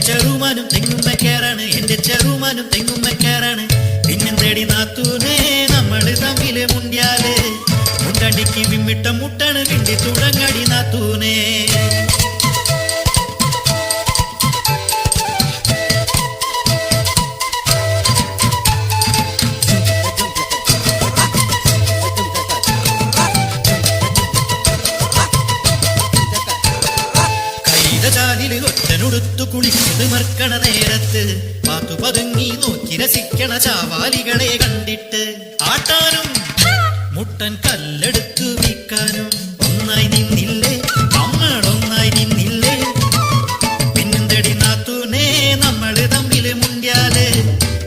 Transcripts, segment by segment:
ചെറുമാനും തെങ്ങുമ്മക്കാരാണ്, എന്റെ ചെറുമാനും തെങ്ങുമ്മക്കാരാണ്. പിന്നെന്തേടി നാത്തൂനെ നമ്മള് തമ്മില് മുണ്ടിയാല് മുണ്ടടിക്ക് വിമ്മിട്ട മുട്ടാണ് കിണ്ടി തുടങ്ങടി നാത്തൂനെ. ചാലില് ഒറ്റനൊടുത്തു കുളിച്ചത് മർക്കണ നേരത്ത് പാത്തു പതുങ്ങി നോക്കി രസിക്കണ ചാവാലികളെ കണ്ടിട്ട് ആട്ടാനും മുട്ടൻ കല്ലെടുത്തു വിൽക്കാനും ഒന്നായി നിന്നില്ലേ നമ്മളൊന്നായി നിന്നില്ലേ. പിന്നെന്തടി നാത്തൂനെ നമ്മള് തമ്മില് മുണ്ടിയാല്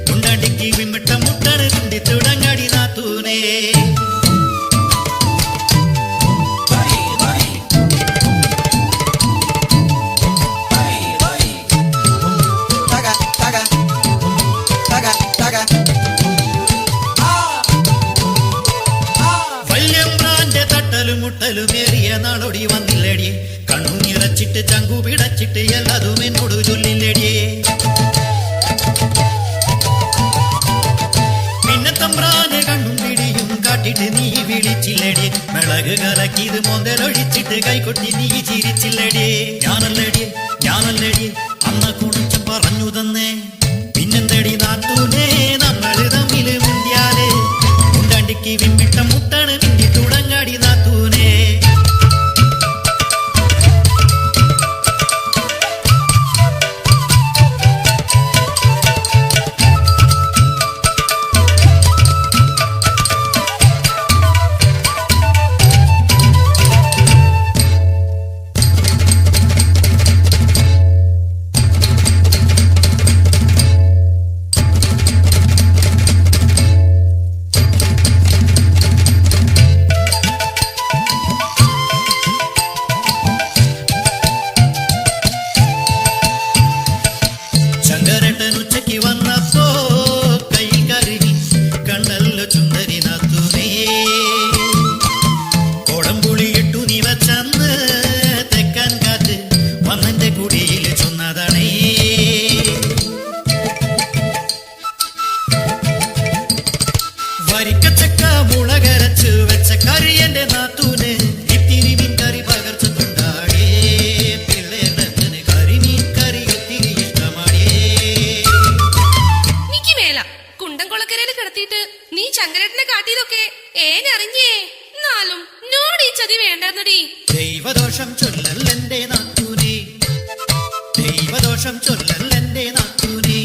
മുണ്ടടിക്ക് വിമ്മിട്ട മുട്ടണ് കുണ്ടി തുടങ്ങടി നാത്തൂനെ. മുട്ടലുമേറിയ നാളൊടി വന്നില്ലടി, കണ്ണു നിറച്ചിട്ട് ചങ്കു പിടച്ചിട്ട് എല്ലാതും എന്നോട് ചൊല്ലില്ലടിയേ. പിന്നെ തമ്പ്രാന് കണ്ണും പിടിയും കാട്ടിട്ട് നീ വിളിച്ചില്ലടി, മിളക് കലക്കിത് മോന്തലൊഴിച്ചിട്ട് കൈകൊട്ടി നീ ചിരിച്ചില്ലടിയേ. ഞാനല്ലടിയേ ഞാനല്ലടിയേ അന്ന കുണിച്ചും പറഞ്ഞു തന്നേ. പിന്നെന്തടി നാത്തൂനെ നമ്മള് തമ്മില് മുണ്ടിയാല് മുണ്ടണ്ടിക്ക് വിമ്മിട്ട മുട്ടാണ് മിണ്ടി തുടങ്ങാടി നാത്തൂനെ. ഉച്ചയ്ക്ക് വന്നപ്പോ കയ്യിൽ കരുവി കണ്ടല്ലോ ചുന്ദരി നാത്തൂനേ. കോടംപുളിയിട്ടു നീ വച്ചന്ന് തെക്കാൻ കാത്ത് വന്നെന്റെ കുടിയിൽ ചൊന്നതാണേ. വരിക്കച്ചക്ക മുളകരച്ചു വെച്ച കറി എന്റെ നാത്തൂന് ഇത്തിരി മീൻ കറി പകർച്ചു കൊണ്ടാടേ. പിള്ളേണ്ടത്തിന് കരിമീൻ കറി ഒത്തിരി ഇഷ്ടമാടിയേ. കിടത്തിട്ട് നീ ചങ്കരേട്ടനെ കാട്ടിയതൊക്കെ ഏനറിഞ്ഞേ. എന്നാലും നോട് ഈ ചതി വേണ്ടെന്നടി. ദൈവദോഷം ചൊല്ലല്ലെന്റെ നാത്തൂനെ, ദൈവദോഷം ചൊല്ലല്ലെന്റെ നാത്തൂനെ.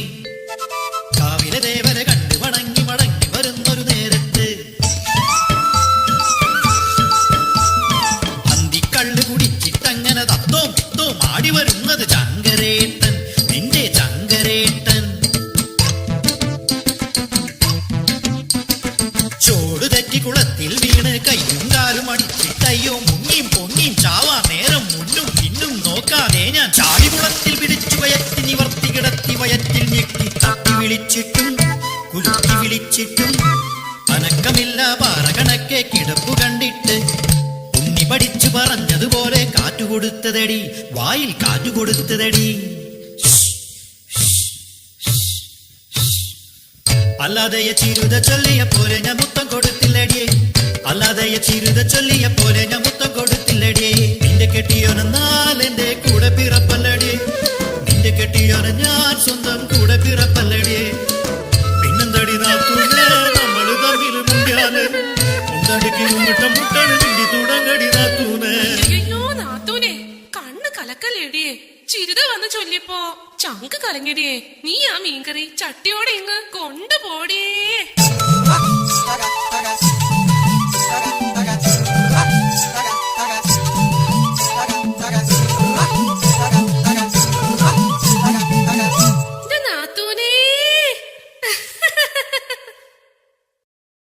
കാവിലെ ദേവരെ കണ്ട് മടങ്ങി മടങ്ങി വരുന്നൊരു നേരത്ത് അന്തിക്കള്ളു കുടിച്ചിട്ടങ്ങനെ തത്തോം പിത്തോം ആടി വരുന്നത് ചങ്കരേട്ടൻ, നിന്റെ ചങ്കരേട്ടൻ. ചോട് തെറ്റി കുളത്തിൽ വീണ് കയ്യും കാലും അടിച്ചിട്ടയ്യോ മുങ്ങിയും പൊങ്ങിയും ചാവാ നേരം മുന്നും പിന്നും നോക്കാതെ ഞാൻ ചാടി കുളത്തിൽ പിടിച്ചു വയറ്റി നിവർത്തി കിടത്തി വയറ്റിൽ ഞെക്കി തട്ടി വിളിച്ചിട്ടും കുലുക്കി വിളിച്ചിട്ടും അനക്കമില്ല പാറ കണക്കെ കിടപ്പു കണ്ടിട്ട് ഉണ്ണി പഠിച്ചു പറഞ്ഞതുപോലെ കാറ്റുകൊടുത്തതടി, വായിൽ കാറ്റുകൊടുത്തതടി. അല്ലാതെ ചിരുത ചൊല്ലിയ പോലെ ഞാൻ മുത്തം കൊടുത്തില്ലടിയേ, അല്ലാതെ ചിരുത ചൊല്ലിയ പോലെ ഞാൻ മുത്തം കൊടുത്തില്ലടിയേ. നിന്റെ കെട്ടിയോനെന്നാൽ എന്റെ കൂടെ പിറപ്പല്ലടിയേ, നിന്റെ കെട്ടിയോനെ ഞാൻ സ്വന്തം കൂടെ പിറപ്പല്ലടിയേ. പിന്നെന്തടി നാത്തൂനെ നമ്മള് തമ്മില് മുണ്ടിയാല് മുണ്ടടിക്ക് മുമ്പിട്ട മുട്ടാണ് കിണ്ടി തുടങ്ങടി നാത്തൂനെ. അയ്യോ നാത്തൂനെ കണ്ണ് കലക്കല്ലേടിയേ. ചിരുത വന്ന് ചൊല്ലിയപ്പോ ചങ്ക് കലങ്ങിടിയേ. നീ ആ മീൻകറി ചട്ടിയോടെ ഇങ്ങ് കൊണ്ടുപോടിയേ.